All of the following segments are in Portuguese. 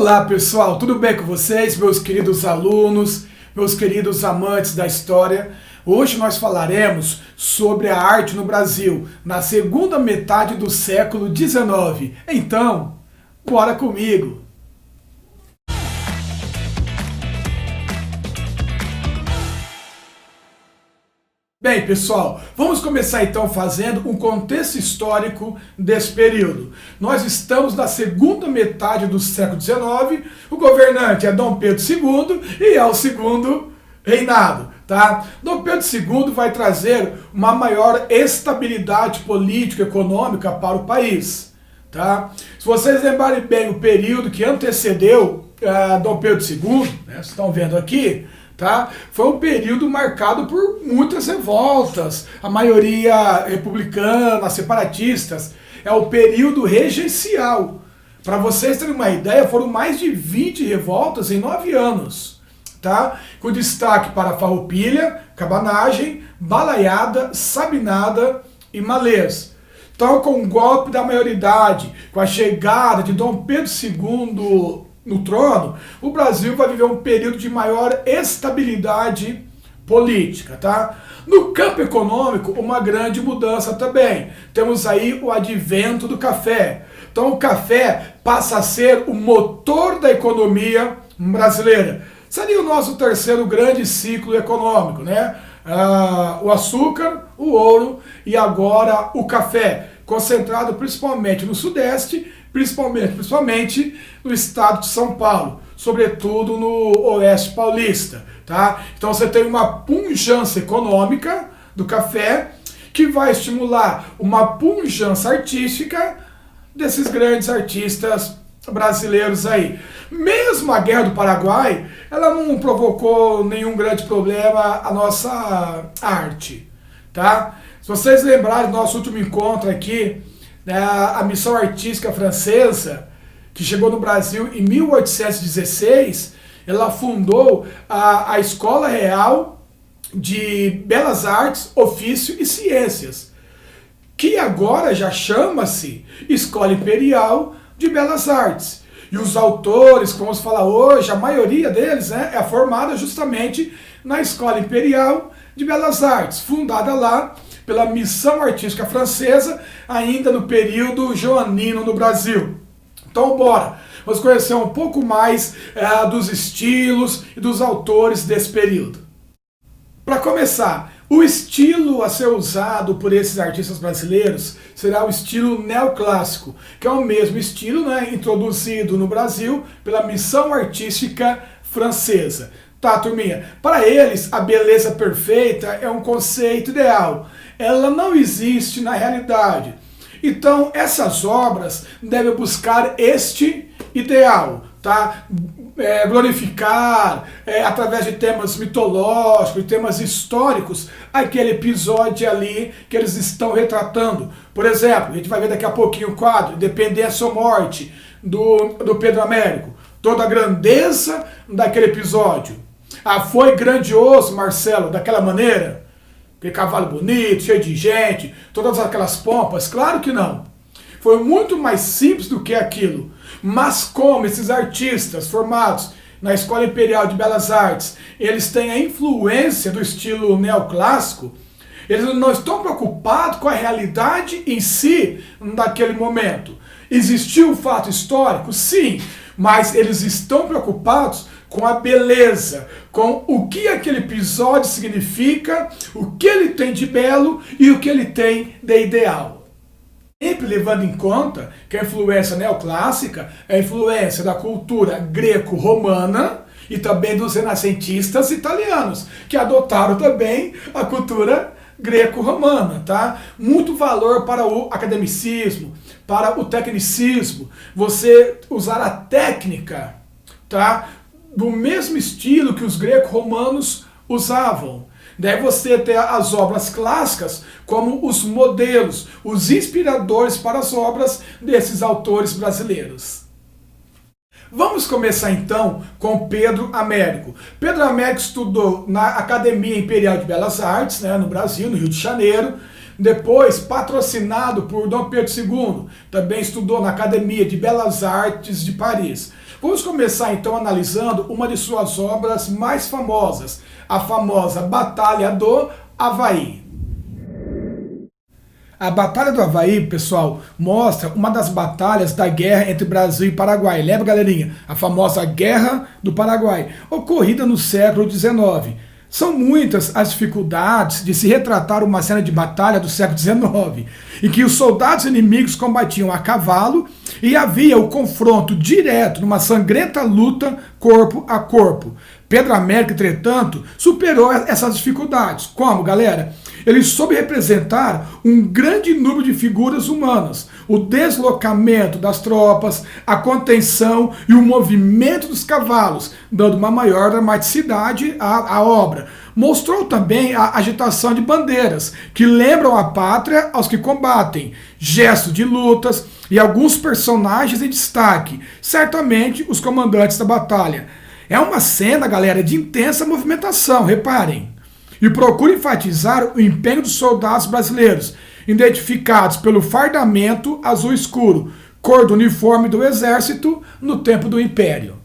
Olá pessoal, tudo bem com vocês, meus queridos alunos, meus queridos amantes da história? Hoje nós falaremos sobre a arte no Brasil, na segunda metade do século XIX. Então, bora comigo! Bem, pessoal, vamos começar então fazendo um contexto histórico desse período. Nós estamos na segunda metade do século XIX, o governante é Dom Pedro II e é o segundo reinado, tá? Dom Pedro II vai trazer uma maior estabilidade política e econômica para o país, tá? Se vocês lembrarem bem o período que antecedeu Dom Pedro II, né, vocês estão vendo aqui, tá? Foi um período marcado por muitas revoltas, a maioria republicana, separatistas. É o período regencial. Para vocês terem uma ideia, foram mais de 20 revoltas em 9 anos, tá? Com destaque para Farroupilha, Cabanagem, Balaiada, Sabinada e Malês. Então, com o golpe da maioridade, com a chegada de Dom Pedro II no trono, o Brasil vai viver um período de maior estabilidade política, tá? No campo econômico, uma grande mudança também. Temos aí o advento do café. Então o café passa a ser o motor da economia brasileira. Seria o nosso terceiro grande ciclo econômico, né? O açúcar, o ouro e agora o café, concentrado principalmente no Sudeste, principalmente no estado de São Paulo, sobretudo no Oeste Paulista, tá? Então você tem uma pujança econômica do café que vai estimular uma pujança artística desses grandes artistas brasileiros aí. Mesmo a Guerra do Paraguai, ela não provocou nenhum grande problema à nossa arte, tá? Se vocês lembrarem do nosso último encontro aqui, a missão artística francesa, que chegou no Brasil em 1816, ela fundou a Escola Real de Belas Artes, Ofício e Ciências, que agora já chama-se Escola Imperial de Belas Artes. E os autores, como se fala hoje, a maioria deles, né, é formada justamente na Escola Imperial de Belas Artes, fundada lá pela missão artística francesa, ainda no período joanino no Brasil. Então bora, vamos conhecer um pouco mais dos estilos e dos autores desse período. Para começar, o estilo a ser usado por esses artistas brasileiros será o estilo neoclássico, que é o mesmo estilo, né, introduzido no Brasil pela missão artística francesa. Tá, turminha? Para eles, a beleza perfeita é um conceito ideal. Ela não existe na realidade. Então, essas obras devem buscar este ideal, tá? Glorificar, através de temas mitológicos, de temas históricos, aquele episódio ali que eles estão retratando. Por exemplo, a gente vai ver daqui a pouquinho o quadro Independência ou Morte, do Pedro Américo. Toda a grandeza daquele episódio. Foi grandioso, Marcelo, daquela maneira? Aquele cavalo bonito, cheio de gente, todas aquelas pompas? Claro que não. Foi muito mais simples do que aquilo. Mas como esses artistas formados na Escola Imperial de Belas Artes, eles têm a influência do estilo neoclássico, eles não estão preocupados com a realidade em si naquele momento. Existiu um fato histórico? Sim, mas eles estão preocupados com a beleza, com o que aquele episódio significa, o que ele tem de belo e o que ele tem de ideal. Sempre levando em conta que a influência neoclássica é a influência da cultura greco-romana e também dos renascentistas italianos, que adotaram também a cultura greco-romana, tá? Muito valor para o academicismo, para o tecnicismo, você usar a técnica, tá? Do mesmo estilo que os greco-romanos usavam. Daí você ter as obras clássicas como os modelos, os inspiradores para as obras desses autores brasileiros. Vamos começar então com Pedro Américo. Pedro Américo estudou na Academia Imperial de Belas Artes, né, no Brasil, no Rio de Janeiro. Depois, patrocinado por Dom Pedro II, também estudou na Academia de Belas Artes de Paris. Vamos começar então analisando uma de suas obras mais famosas, a famosa Batalha do Avaí. A Batalha do Avaí, pessoal, mostra uma das batalhas da guerra entre Brasil e Paraguai. Lembra, galerinha? A famosa Guerra do Paraguai, ocorrida no século XIX. São muitas as dificuldades de se retratar uma cena de batalha do século XIX, em que os soldados inimigos combatiam a cavalo e havia o confronto direto numa sangrenta luta corpo a corpo. Pedro Américo, entretanto, superou essas dificuldades. Como, galera? Ele soube representar um grande número de figuras humanas, o deslocamento das tropas, a contenção e o movimento dos cavalos, dando uma maior dramaticidade à obra. Mostrou também a agitação de bandeiras, que lembram a pátria aos que combatem, gestos de lutas e alguns personagens em destaque, certamente os comandantes da batalha. É uma cena, galera, de intensa movimentação, reparem. E procura enfatizar o empenho dos soldados brasileiros, identificados pelo fardamento azul escuro, cor do uniforme do exército no tempo do Império.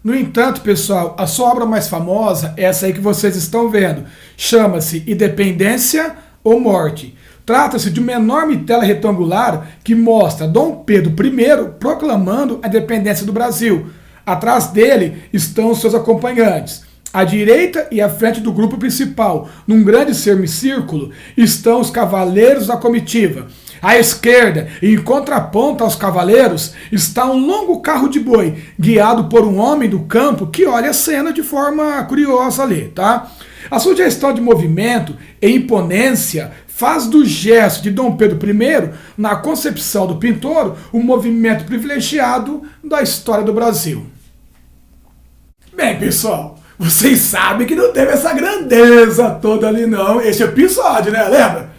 No entanto, pessoal, a sua obra mais famosa, essa aí que vocês estão vendo, chama-se Independência ou Morte. Trata-se de uma enorme tela retangular que mostra Dom Pedro I proclamando a independência do Brasil. Atrás dele estão os seus acompanhantes. À direita e à frente do grupo principal, num grande semicírculo, estão os cavaleiros da comitiva. À esquerda, e em contraponto aos cavaleiros, está um longo carro de boi, guiado por um homem do campo que olha a cena de forma curiosa ali, tá? A sugestão de movimento e imponência faz do gesto de Dom Pedro I, na concepção do pintor, um movimento privilegiado da história do Brasil. Bem, pessoal, vocês sabem que não teve essa grandeza toda ali não, esse episódio, né? Lembra?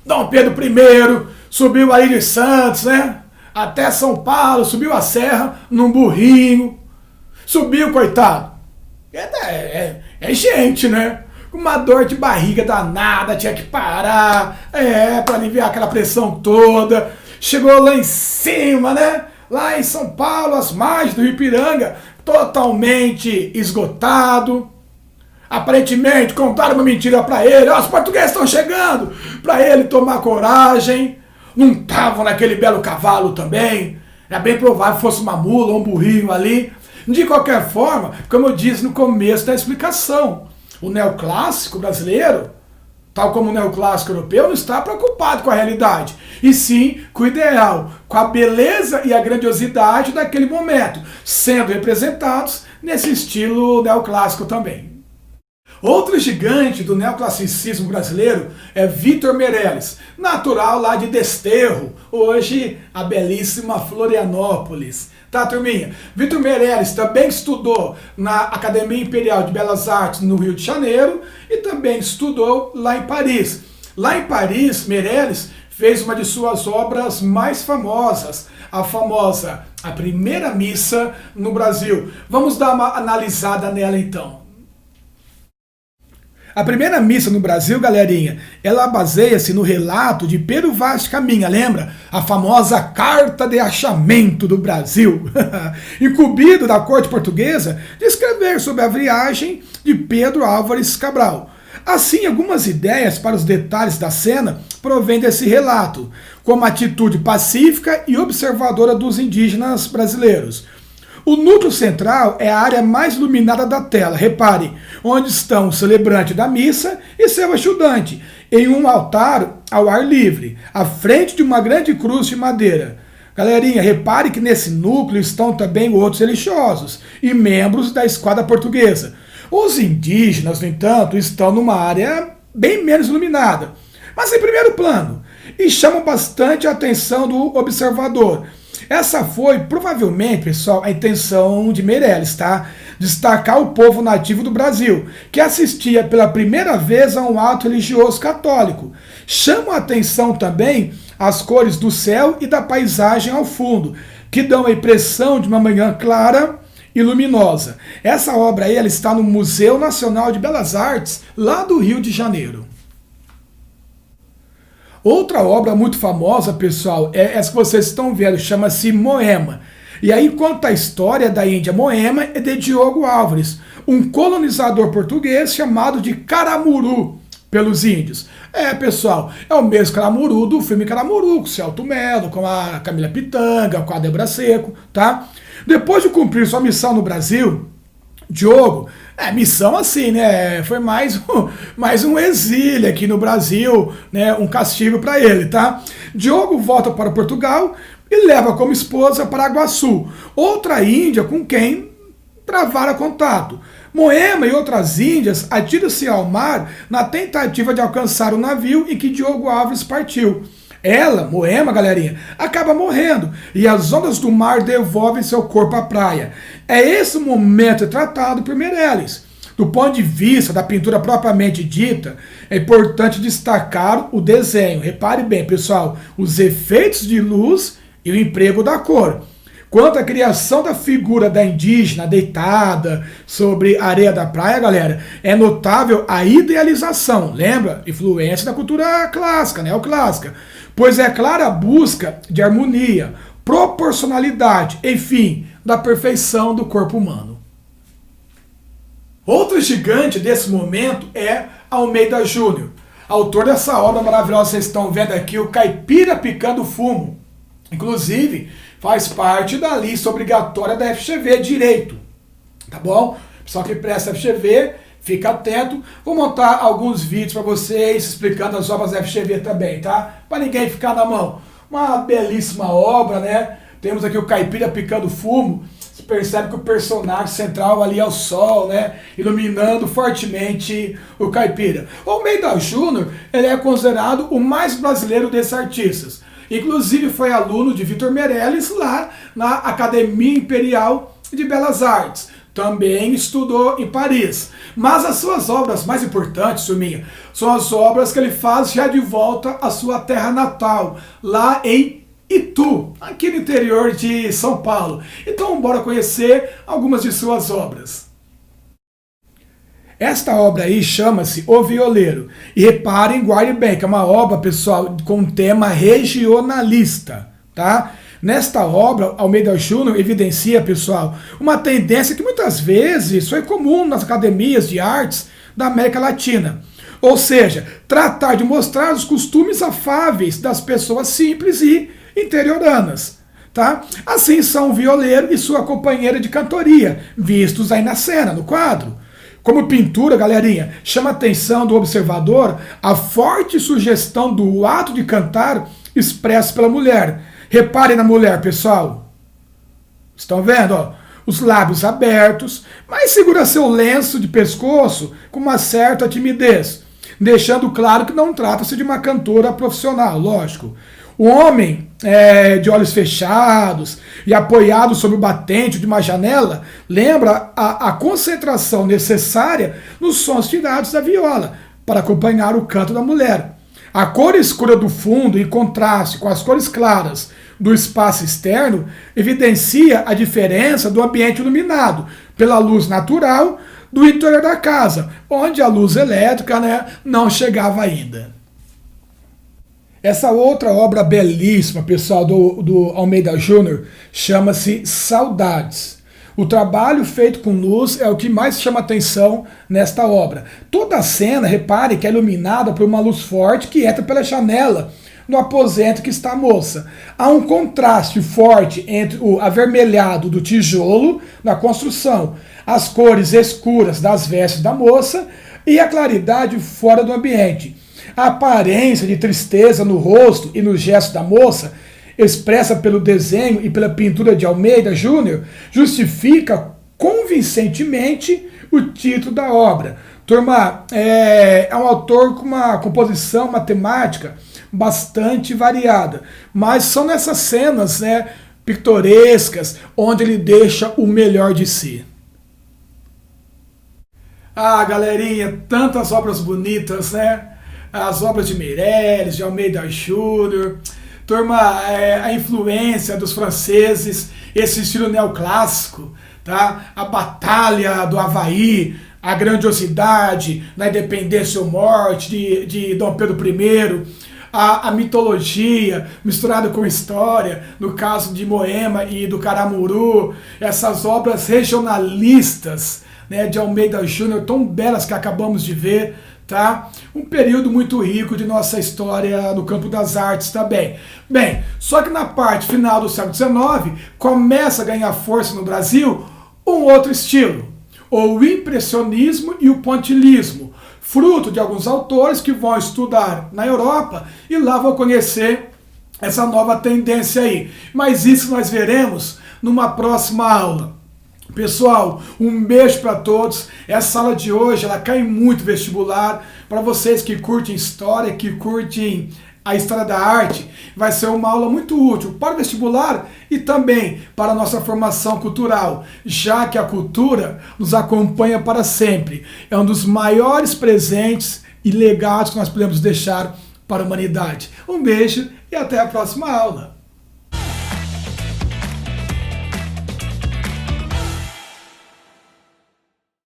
Dom Pedro I subiu aí de Santos, né? Até São Paulo, subiu a serra num burrinho. Subiu, coitado. É gente, né? Com uma dor de barriga danada, tinha que parar, pra aliviar aquela pressão toda. Chegou lá em cima, né? Lá em São Paulo, as margens do Rio Ipiranga, totalmente esgotado. Aparentemente contaram uma mentira para ele. Os portugueses estão chegando, para ele tomar coragem. Não estavam naquele belo cavalo também. É bem provável que fosse uma mula ou um burrinho ali. De qualquer forma, como eu disse no começo da explicação, o neoclássico brasileiro, tal como o neoclássico europeu, não está preocupado com a realidade, e sim com o ideal, com a beleza e a grandiosidade daquele momento, sendo representados nesse estilo neoclássico também. Outro gigante do neoclassicismo brasileiro é Victor Meirelles, natural lá de Desterro, hoje a belíssima Florianópolis. Tá, turminha? Victor Meirelles também estudou na Academia Imperial de Belas Artes no Rio de Janeiro e também estudou lá em Paris. Lá em Paris, Meirelles fez uma de suas obras mais famosas, a famosa A Primeira Missa no Brasil. Vamos dar uma analisada nela então. A Primeira Missa no Brasil, galerinha, ela baseia-se no relato de Pedro Vaz de Caminha, lembra? A famosa Carta de Achamento do Brasil, incumbido da corte portuguesa de escrever sobre a viagem de Pedro Álvares Cabral. Assim, algumas ideias para os detalhes da cena provêm desse relato, como a atitude pacífica e observadora dos indígenas brasileiros. O núcleo central é a área mais iluminada da tela, repare, onde estão o celebrante da missa e seu ajudante, em um altar ao ar livre, à frente de uma grande cruz de madeira. Galerinha, repare que nesse núcleo estão também outros religiosos e membros da esquadra portuguesa. Os indígenas, no entanto, estão numa área bem menos iluminada, mas em primeiro plano, e chamam bastante a atenção do observador. Essa foi, provavelmente, pessoal, a intenção de Meirelles, tá? Destacar o povo nativo do Brasil, que assistia pela primeira vez a um ato religioso católico. Chama a atenção também as cores do céu e da paisagem ao fundo, que dão a impressão de uma manhã clara e luminosa. Essa obra aí, ela está no Museu Nacional de Belas Artes, lá do Rio de Janeiro. Outra obra muito famosa, pessoal, é essa que vocês estão vendo, chama-se Moema. E aí conta a história da Índia Moema e de Diogo Álvares, um colonizador português chamado de Caramuru pelos índios. Pessoal, é o mesmo Caramuru do filme Caramuru, com o Celto Mello, com a Camila Pitanga, com a Débora Seco, tá? Depois de cumprir sua missão no Brasil, Diogo, missão assim, né? Foi mais um exílio aqui no Brasil, né? Um castigo para ele, tá? Diogo volta para Portugal e leva como esposa Paraguaçu, outra índia com quem travara contato. Moema e outras índias atiram-se ao mar na tentativa de alcançar o navio em que Diogo Álvares partiu. Ela, Moema, galerinha, acaba morrendo e as ondas do mar devolvem seu corpo à praia. É esse o momento tratado por Meirelles. Do ponto de vista da pintura propriamente dita, é importante destacar o desenho. Repare bem, pessoal, os efeitos de luz e o emprego da cor. Quanto à criação da figura da indígena deitada sobre a areia da praia, galera, é notável a idealização, lembra? Influência da cultura clássica, neoclássica, pois é clara a busca de harmonia, proporcionalidade, enfim, da perfeição do corpo humano. Outro gigante desse momento é Almeida Júnior, autor dessa obra maravilhosa, vocês estão vendo aqui, o Caipira Picando Fumo. Inclusive, faz parte da lista obrigatória da FGV Direito, tá bom? Pessoal que presta FGV, fica atento. Vou montar alguns vídeos para vocês explicando as obras da FGV também, tá? Para ninguém ficar na mão. Uma belíssima obra, né? Temos aqui o Caipira Picando Fumo. Você percebe que o personagem central ali é o sol, né? Iluminando fortemente o caipira. O Almeida Júnior, ele é considerado o mais brasileiro desses artistas. Inclusive foi aluno de Vitor Meirelles lá na Academia Imperial de Belas Artes. Também estudou em Paris. Mas as suas obras mais importantes, turminha, são as obras que ele faz já de volta à sua terra natal, lá em Itu, aqui no interior de São Paulo. Então bora conhecer algumas de suas obras. Esta obra aí chama-se O Violeiro. E reparem, guardem bem, que é uma obra, pessoal, com tema regionalista, tá? Nesta obra, Almeida Júnior evidencia, pessoal, uma tendência que muitas vezes foi comum nas academias de artes da América Latina. Ou seja, tratar de mostrar os costumes afáveis das pessoas simples e interioranas. Tá? Assim são o violeiro e sua companheira de cantoria, vistos aí na cena, no quadro. Como pintura, galerinha, chama a atenção do observador a forte sugestão do ato de cantar expresso pela mulher. Reparem na mulher, pessoal. Estão vendo? Ó? Os lábios abertos, mas segura seu lenço de pescoço com uma certa timidez, deixando claro que não trata-se de uma cantora profissional, lógico. O homem, de olhos fechados e apoiado sobre o batente de uma janela, lembra a concentração necessária nos sons tirados da viola para acompanhar o canto da mulher. A cor escura do fundo, em contraste com as cores claras do espaço externo, evidencia a diferença do ambiente iluminado pela luz natural do interior da casa, onde a luz elétrica, né, não chegava ainda. Essa outra obra belíssima, pessoal, do Almeida Júnior, chama-se Saudades. O trabalho feito com luz é o que mais chama atenção nesta obra. Toda a cena, repare que é iluminada por uma luz forte que entra pela janela no aposento que está a moça. Há um contraste forte entre o avermelhado do tijolo na construção, as cores escuras das vestes da moça e a claridade fora do ambiente. A aparência de tristeza no rosto e no gesto da moça, expressa pelo desenho e pela pintura de Almeida Júnior, justifica convincentemente o título da obra. Turma, é um autor com uma composição matemática bastante variada, mas são nessas cenas, né, pitorescas onde ele deixa o melhor de si. Ah, galerinha, tantas obras bonitas, né? As obras de Meirelles, de Almeida Júnior. Turma, a influência dos franceses, esse estilo neoclássico, tá? A Batalha do Havaí, a grandiosidade na independência ou morte de Dom Pedro I, a mitologia misturada com história, no caso de Moema e do Caramuru, essas obras regionalistas, né, de Almeida Júnior, tão belas que acabamos de ver, tá? Um período muito rico de nossa história no campo das artes também. Bem, só que na parte final do século XIX, começa a ganhar força no Brasil um outro estilo, o impressionismo e o pontilhismo, fruto de alguns autores que vão estudar na Europa e lá vão conhecer essa nova tendência aí. Mas isso nós veremos numa próxima aula. Pessoal, um beijo para todos. Essa aula de hoje, ela cai muito vestibular. Para vocês que curtem história, que curtem a história da arte, vai ser uma aula muito útil para o vestibular e também para a nossa formação cultural, já que a cultura nos acompanha para sempre. É um dos maiores presentes e legados que nós podemos deixar para a humanidade. Um beijo e até a próxima aula.